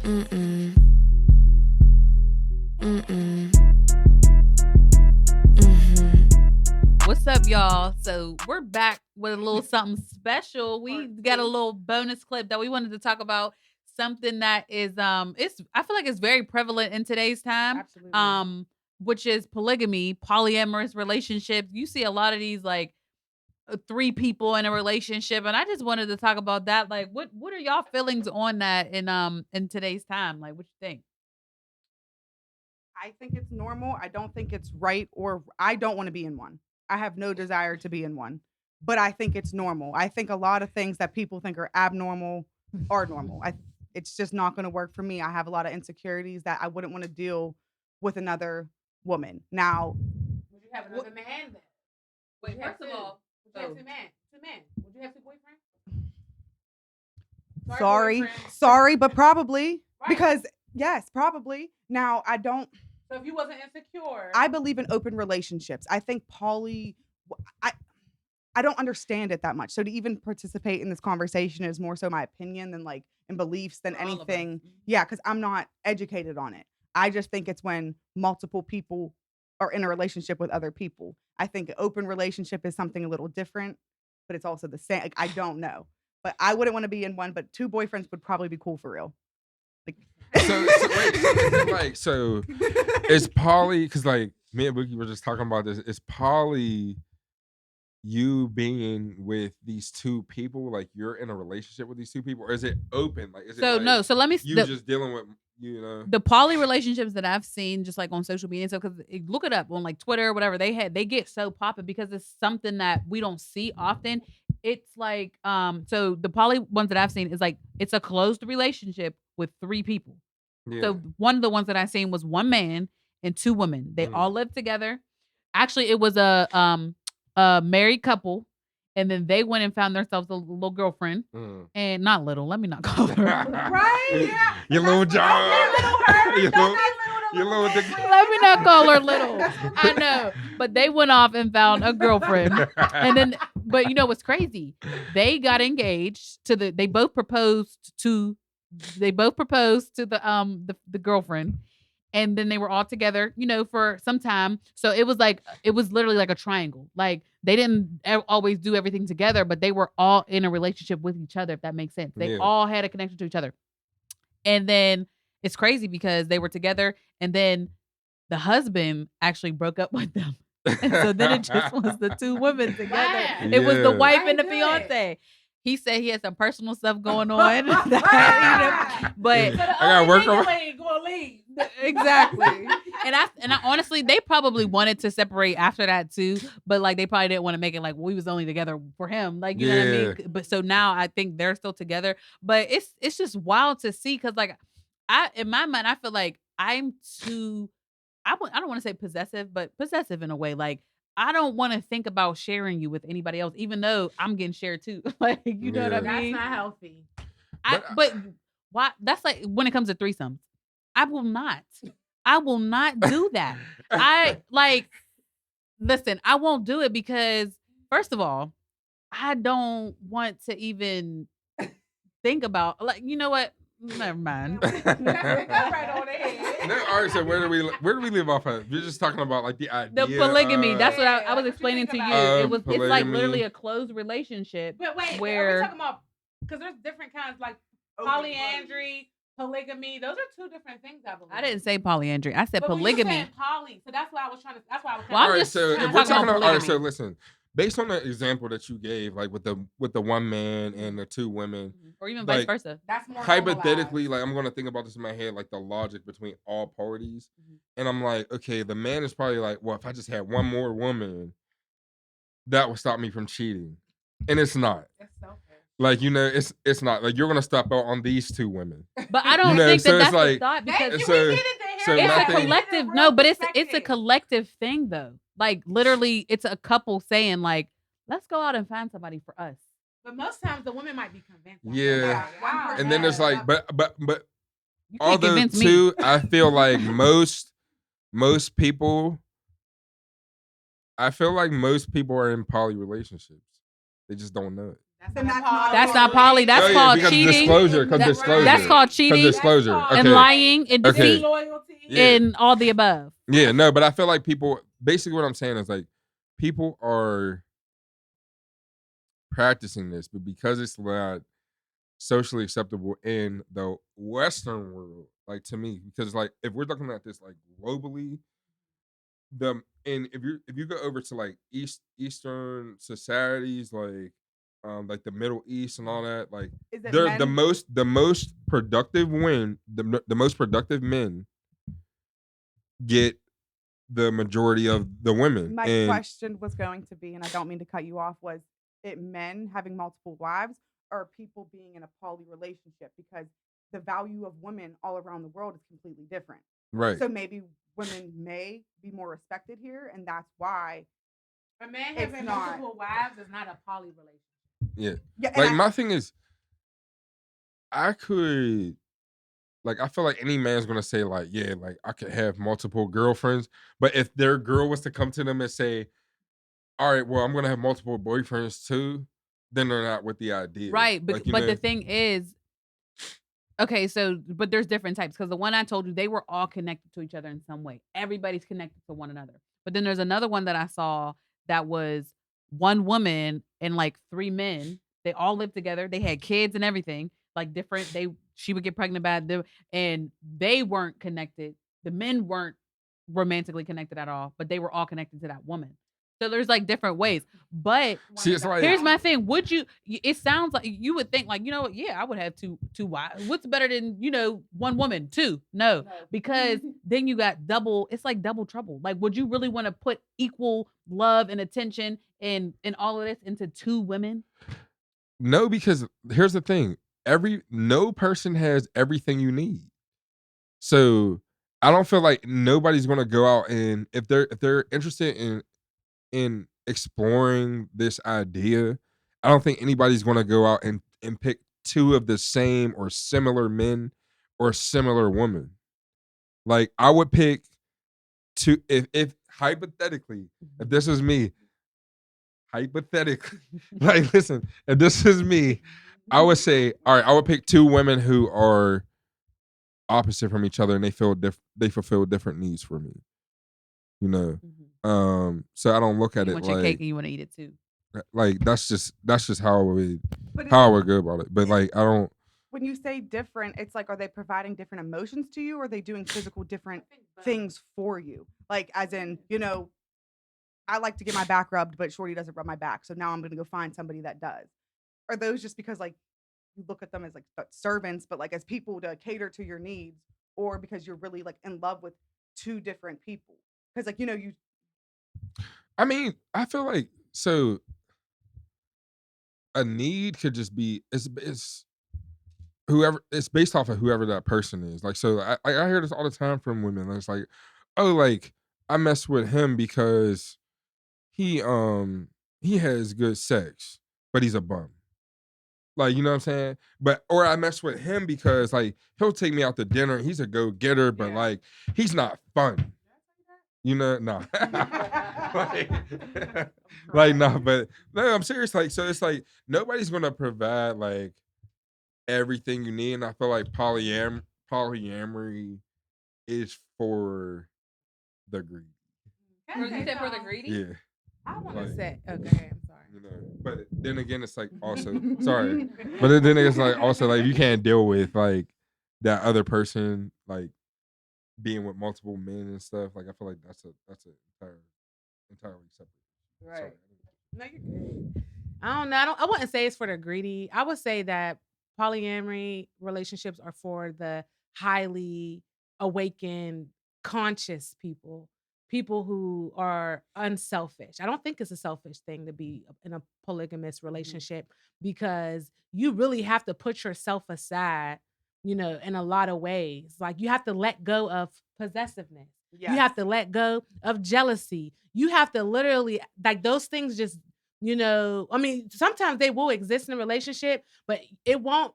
Mm-mm. Mm-mm. What's up, y'all? So we're back with a little something special. We got a little bonus clip that we wanted to talk about. Something that is it's I feel like it's very prevalent in today's time. Absolutely. Which is polygamy, polyamorous relationships. You see a lot of these like three people in a relationship, and I just wanted to talk about that. Like, what are y'all feelings on that in today's time? Like, what you think? I think it's normal. I don't think it's right, or I don't want to be in one. I have no desire to be in one, but I think it's normal. I think a lot of things that people think are abnormal are normal. It's just not going to work for me. I have a lot of insecurities that I wouldn't want to deal with another woman. Now, Would you have another man then? Wait, first of all, would you have two men? Two men. Would you have two boyfriends? sorry, but probably Right. because yes, probably. Now, I don't. So if you wasn't insecure, I believe in open relationships. I think I don't understand it that much. So to even participate in this conversation is more so my opinion than like in beliefs than For all of us. anything. Yeah, because I'm not educated on it. I just think it's when multiple people are in a relationship with other people. I think an open relationship is something a little different, but it's also the same. Like, I don't know. But I wouldn't want to be in one, but two boyfriends would probably be cool for real. Like, So is poly, because like me and Boogie were just talking about this, is poly you being with these two people, like you're in a relationship with these two people, or is it open? Like, is it So like no, so let me you just dealing with, the poly relationships that I've seen just like on social media and stuff, because look it up on like Twitter or whatever, they get so popping because it's something that we don't see often. It's like so the poly ones that I've seen is like it's a closed relationship with three people. yeah. So one of the ones that I seen was one man and two women. They all lived together. Actually, it was a married couple, and then they went and found themselves a little girlfriend. And not little, let me not call her. right? Yeah. Your little job. Your little dick. Let me not call her little. I know. But they went off and found a girlfriend. And then, but you know what's crazy? They got engaged to they both proposed to the girlfriend. And then they were all together, for some time. So it was literally like a triangle. Like they didn't always do everything together, but they were all in a relationship with each other, if that makes sense. They all had a connection to each other. And then it's crazy because they were together, and then the husband actually broke up with them. And so then it just was the two women together. Wow. It was the Yeah. wife and the I do fiance. He said he had some personal stuff going on. But So the I gotta only work nigga on- ain't gonna leave. exactly. And I honestly, they probably wanted to separate after that too, but like they probably didn't want to make it like we was only together for him, like you know what I mean. But so now I think they're still together, but it's just wild to see because like in my mind I feel like I'm too. I don't want to say possessive, but possessive in a way. Like I don't want to think about sharing you with anybody else, even though I'm getting shared too. Like you know what I Yeah. mean. That's not healthy. But why? That's like when it comes to threesomes. I will not do that. I like, listen, I won't do it because, first of all, I don't want to even think about, like, you know what? Never mind. That's right on the head. No, all right, so where do we leave off at? We're just talking about like the idea. The polygamy. of- That's what I Yeah, was what you explaining to think you. about It's like polygamy. literally a closed relationship. But wait, where are we talking about? Because there's different kinds, like polyandry, polygamy. Those are two different things, I believe. I didn't say polyandry. I said But when you polygamy. said poly, so that's why I was trying to. That's why I was. Well, I'm All right, just so if talking we're about talking about, all right, polygamy. so listen, based on the example that you gave, like with the one man and the two women, Or even like, vice versa. That's more hypothetically, normalized. like I'm gonna think about this in my head, like the logic between all parties, Mhm. and I'm like, okay, the man is probably like, well, if I just had one more woman, that would stop me from cheating, and it's not. That's selfish. Like it's not like you're gonna stop out on these two women. But I don't know, think so that it's that's the like- thought Thank because you. so- We get it. so it's my a thing- collective but it's a collective thing though. Like literally it's a couple saying like, let's go out and find somebody for us. But most times the women might be convinced. Yeah. Wow. And then there's like, but You can't although convince me. too, I feel like most people, I feel like most people are in poly relationships. They just don't know it. then that's not That's not poly. That's Oh, yeah, called because cheating. disclosure, 'cause disclosure. That's called cheating. Disclosure. And Okay. lying and Okay. deceit Loyalty. Yeah. and all the above. Yeah, no, but I feel like people, basically what I'm saying is like people are practicing this, but because it's not socially acceptable in the Western world, like to me, because like if we're looking at this like globally, and if you go over to like Eastern societies like the Middle East and all that, like Is it they're men? the most productive the most productive men get the majority of the women. My and question was going to be, and I don't mean to cut you off, was it men having multiple wives or people being in a poly relationship? Because the value of women all around the world is completely different. right. So maybe women may be more respected here, and that's why. A man It's having not. multiple wives is not a poly relationship. Yeah. Yeah, and Like my thing is, I could like I feel like any man's gonna say like, yeah, like I could have multiple girlfriends, but if their girl was to come to them and say, all right, well, I'm gonna have multiple boyfriends too, then they're not with the idea. Right. But, Like, you but know, the thing is, okay, so but there's different types because the one I told you, they were all connected to each other in some way. Everybody's connected to one another. But then there's another one that I saw that was one woman and like three men. They all lived together. They had kids and everything, like different. She would get pregnant by them, and they weren't connected. The men weren't romantically connected at all, but they were all connected to that woman. So there's like different ways. But see, it's like here's my thing. Would you? It sounds like you would think like, you know what? Yeah, I would have two wives. What's better than one woman? Two? No, because then you got double. It's like double trouble. Like, would you really want to put equal love and attention and all of this into two women? no, because here's the thing: no person has everything you need. So I don't feel like nobody's gonna go out and if they're interested in exploring this idea, I don't think anybody's going to go out and pick two of the same or similar men or similar women. Like I would pick two if hypothetically, if this is me, hypothetically, like listen, if this is me, I would say, all right, I would pick two women who are opposite from each other and they fulfill different needs for me. You know. So I don't look at You it want like your cake and you want to eat it too. like that's just how I would But how I would go about it. But like I don't. when you say different, it's like, are they providing different emotions to you, or are they doing physical different things for you? Like, as in, I like to get my back rubbed, but Shorty doesn't rub my back, so now I'm gonna go find somebody that does. Are those just because like you look at them as like servants, but like as people to cater to your needs, or because you're really like in love with two different people? Because like you I mean, I feel like so a need could just be it's whoever it's based off of whoever that person is. Like so I hear this all the time from women. It's like, oh, like I mess with him because he has good sex, but he's a bum. Like, you know what I'm saying? Or I mess with him because like he'll take me out to dinner. He's a go-getter, but like he's not fun. You know, no. like no, but no, I'm serious. Like, so it's like nobody's gonna provide like everything you need. And I feel like polyamory is for the greedy. You said for the greedy? Yeah. I want to Like, say, okay, I'm sorry. You know, but then again, it's like also sorry, but then it's like also like you can't deal with like that other person like being with multiple men and stuff. Like I feel like that's entirely separate. Right. Sorry. No, you're good. I don't know. I wouldn't say it's for the greedy. I would say that polyamory relationships are for the highly awakened, conscious people who are unselfish. I don't think it's a selfish thing to be in a polygamous relationship because you really have to put yourself aside, in a lot of ways. Like you have to let go of possessiveness. You have to let go of jealousy. You have to literally, like those things just, I mean, sometimes they will exist in a relationship, but it won't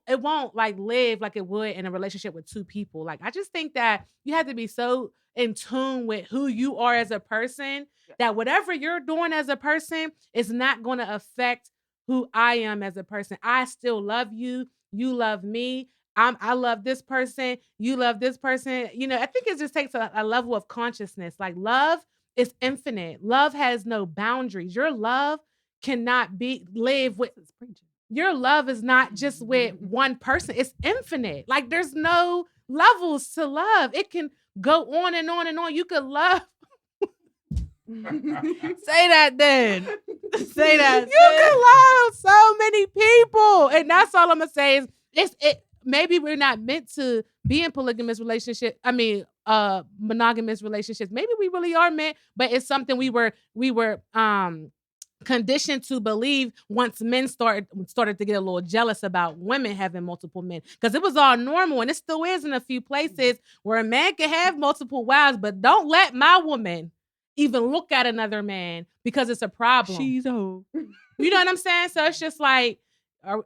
like live like it would in a relationship with two people. Like, I just think that you have to be so in tune with who you are as a person that whatever you're doing as a person is not going to affect who I am as a person. I still love you. You love me. I love this person. You love this person. I think it just takes a level of consciousness. Like love is infinite. Love has no boundaries. Your love cannot live with. Your love is not just with one person. It's infinite. Like there's no levels to love. It can go on and on and on. You could love. Say that then. Say that. You can love so many people. And that's all I'm going to say is maybe we're not meant to be in polygamous relationship. I mean, monogamous relationships. Maybe we really are meant, but it's something we were conditioned to believe once men started to get a little jealous about women having multiple men, because it was all normal, and it still is in a few places where a man can have multiple wives, but don't let my woman even look at another man because it's a problem. She's a hoe. You know what I'm saying? So it's just like, all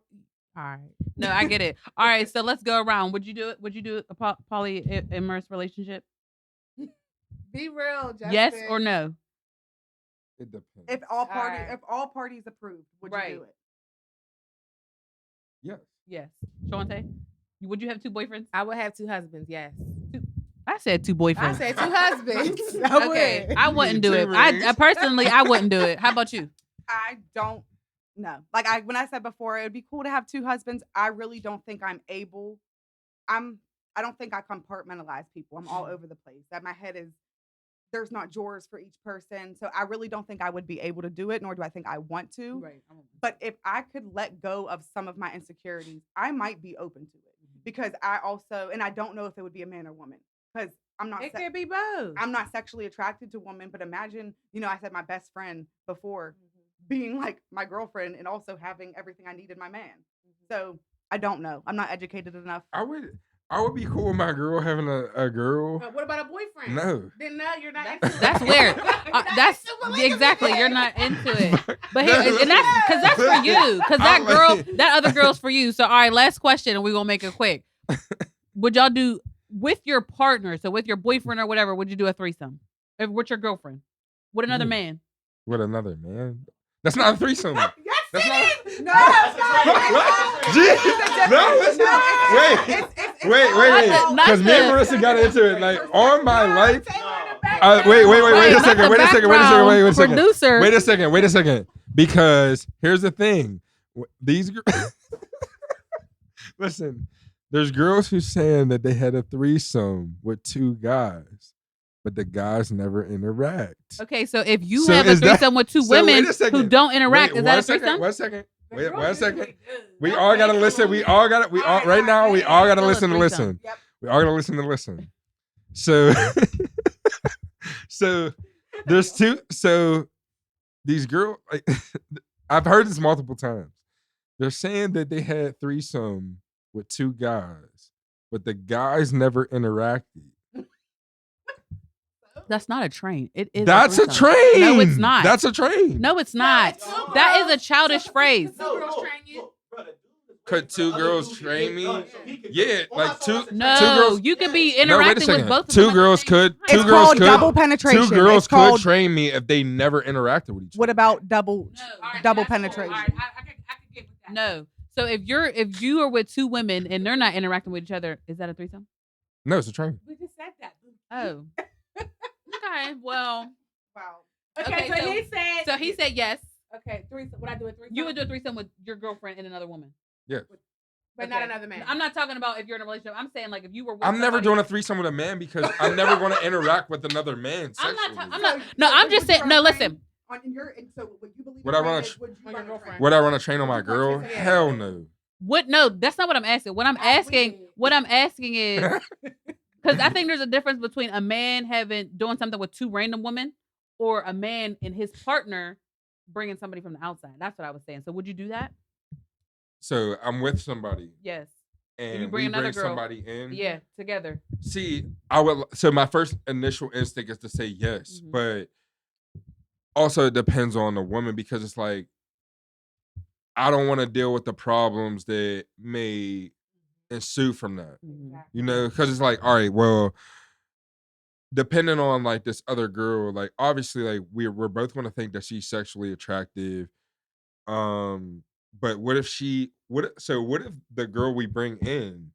right. No, I get it. All right, so let's go around. Would you do it? Would you do a polyamorous relationship? Be real, Justin. Yes or no? It depends. If all parties approved, would you do it? Yes. Yes. Shante, would you have 2 boyfriends? I would have 2 husbands. Yes. I said 2 boyfriends. I said 2 husbands. Okay, I wouldn't do it. I personally, I wouldn't do it. How about you? I don't know. Like when I said before, it would be cool to have 2 husbands. I really don't think I'm able. I don't think I compartmentalize people. I'm all over the place. That my head is. There's not drawers for each person. So I really don't think I would be able to do it, nor do I think I want to. Right. But if I could let go of some of my insecurities, I might be open to it. Because I also, and I don't know if it would be a man or woman. Because I'm not. It could be both. I'm not sexually attracted to women, but imagine, I said my best friend before being like my girlfriend and also having everything I need in my man. So I don't know. I'm not educated enough. I would be cool with my girl having a girl. What about a boyfriend? No. Then no, you're not into it. That's weird. That's exactly. You're not into it. But here, and that's for you. Because that other girl's for you. So all right, last question, and we're gonna make it quick. Would y'all do with your partner? So with your boyfriend or whatever, would you do a threesome? With your girlfriend? With another man? With another man? That's not a threesome. Yes, that's not. No, it's not. Wait. Because me and Marissa got into it. Like, on my life. Wait a second. Producer. Wait a second. Because here's the thing. These listen, there's girls who's saying that they had a threesome with 2 guys, but the guys never interact. Okay, so if you have a threesome with 2 women who don't interact, is that a threesome? One second. Wait 1 second. We all gotta listen. We all gotta listen to listen. Yep. We all gotta listen to listen. So so there's 2. So these girls, like, I've heard this multiple times. They're saying that they had threesome with 2 guys, but the guys never interacted. That's not a train. It is. That's a train. No, it's not. That's a train. No, it's not. That is a childish phrase. Could 2 girls train me? Yeah, like 2. No, 2 girls. you could be interacting with both of 2 them. girls could. 2 It's girls called could. double penetration. 2 girls It's called- could train me if they never interacted with each other. What about double penetration? I could get with that. No. So if you are with 2 women and they're not interacting with each other, is that a threesome? No, it's a train. We just said that. Oh. Okay. Well. Wow. Okay, so he said yes. Okay, threesome. Would I do a threesome? You would do a threesome with your girlfriend and another woman. Yeah. But not another man. I'm not talking about if you're in a relationship. I'm saying like if you were with I'm never somebody- doing a threesome with a man because I'm never going to interact with another man I'm sexually. not. No, I'm just saying. No, listen. Would I run a train on my girl? Yeah. Hell no. What? No, that's not what I'm asking. What I'm asking is because I think there's a difference between a man doing something with 2 random women or a man and his partner bringing somebody from the outside. That's what I was saying. So would you do that? So I'm with somebody Yes. and you bring we another bring girl. somebody in. Yeah, together. See, I would. So my first initial instinct is to say yes, Mhm. but also it depends on the woman because it's like I don't want to deal with the problems that may ensue from that. Mhm. You know, because it's like, all right, well, depending on like this other girl, like obviously, like we're both going to think that she's sexually attractive. But what if what if the girl we bring in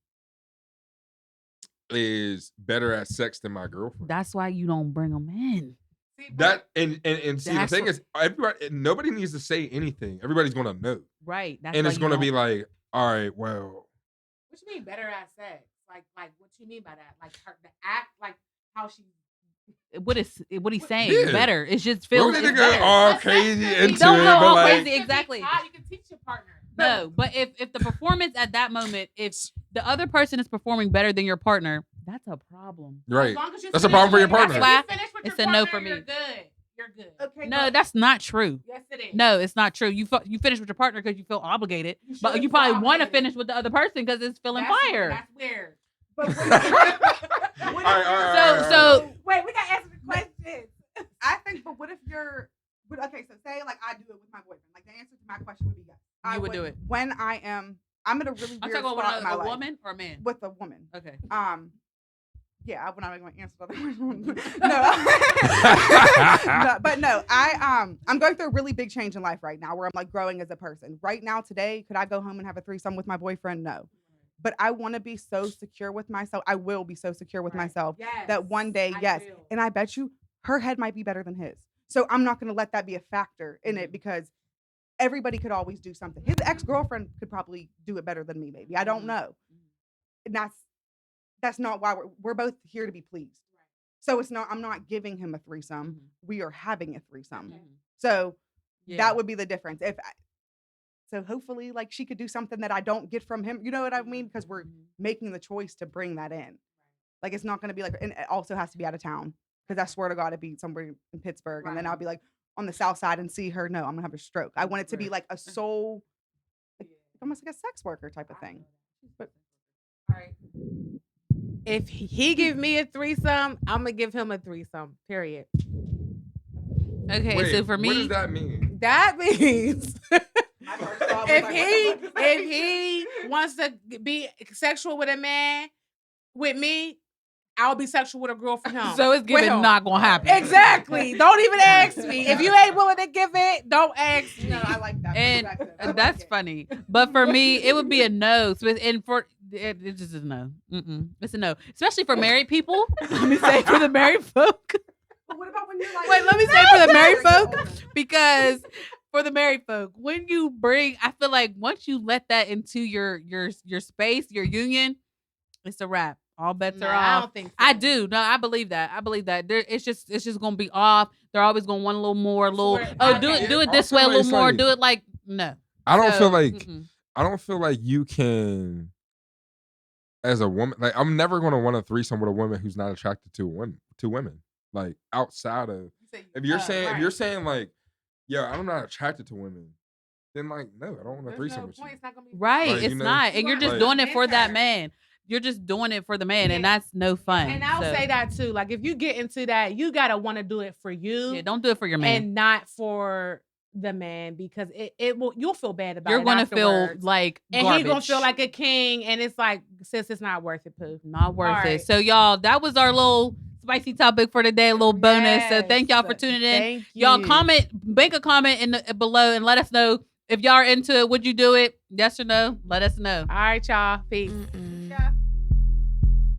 is better at sex than my girlfriend? That's why you don't bring them in. See, That and see, the That's thing what- is, nobody needs to say anything. Everybody's gonna know, Right. That's and why it's you gonna don't- be like, all right, well, what you mean better at sex? Like what you mean by that? Like the act, like how she. what he's saying Yeah. better. It's just we feels don't need to it's go better. all But crazy sex into it. Don't go all but like, crazy. Exactly. You can teach your partner. No, but if the performance at that moment, if the other person is performing better than your partner, that's a problem. right? As long as you That's a finish problem for your with- partner. That's if you finish with it's your a no partner, for me. You're good. You're good. Okay, No, but that's not true. Yes, it is. No, it's not true. You finish with your partner because you feel obligated, but shouldn't you feel probably want to obligated. finish with the other person because it's feeling That's fire. That's weird. but what All right, all right. So Wait, we gotta answer the question. I think, but what if you're? But okay, so say like I do it with my boyfriend. Like the answer to my question would be yes. I You would do it. when I'm in a really I'm weird talking spot in my about a life woman or a man. with a woman. Okay. Yeah, I'm not going to answer the other one. No, but no, I'm going through a really big change in life right now where I'm like growing as a person. Right now, today, could I go home and have a threesome with my boyfriend? No, but I want to be so secure with myself. I will be so secure with myself that one day, yes, and I bet you her head might be better than his. So I'm not going to let that be a factor in it because everybody could always do something. His ex-girlfriend could probably do it better than me. Maybe I don't know, and that's not why we're both here to be pleased. So it's not, I'm not giving him a threesome. We are having a threesome. So that would be the difference. So hopefully like she could do something that I don't get from him. You know what I mean? Because we're making the choice to bring that in. Like it's not going to be like, and it also has to be out of town. Because I swear to God, it'd be somewhere in Pittsburgh. And then I'll be like on the south side and see her. No, I'm going to have a stroke. I want it to be like a soul, like, almost like a sex worker type of thing. But all right. If he give me a threesome, I'm gonna give him a threesome. Period. Okay, Wait, so for me, what does that mean? That means I first saw it, was like, what the fuck does that if mean? he wants to be sexual with a man, with me, I'll be sexual with a girl for him. so it's With given him. not gonna happen. Exactly. Don't even ask me. If you ain't willing to give it, don't ask me. No, I like that. And perspective. I like that's it. funny. But for me, it would be a no. So and for it just is a no. It's a no, especially for married people. Let me say for the married folk. But what about when you're like, Wait, let me say for the married folk, because for the married folk, when you bring, I feel like once you let that into your space, your union, it's a wrap. All bets are Nah, I off. don't think so. I do. No, I believe that. I believe that. It's just gonna be off. They're always gonna want a little more, a little. Swear- Oh, I do it can't. this I way a feel little like more. it's Do it like no. I don't So, feel like mm-mm. I don't feel like you can, as a woman, like I'm never gonna want a threesome with a woman who's not attracted to women. Like outside of, if you're saying like, yo, I'm not attracted to women, then like no, I don't want a There's threesome no with point. you. It's not gonna be Right, Like, it's you know, not, and you're just like- doing it for that Enter. man. You're just doing it for the man, and Yeah. that's no fun. And I'll So, say that too. Like if you get into that, you gotta want to do it for you. yeah, don't do it for your man. And not for the man because it will you'll feel bad about You're it. gonna feel afterwards. like and garbage. he gonna feel like a king, and it's like, sis, it's not worth it, poo. Not worth All it. right. So y'all, that was our little spicy topic for today, a little bonus. So thank y'all for Yes. tuning in. Thank Y'all you. comment, make a comment in the below and let us know if y'all are into it. Would you do it? Yes or no? Let us know. All right, y'all. Peace. Yeah.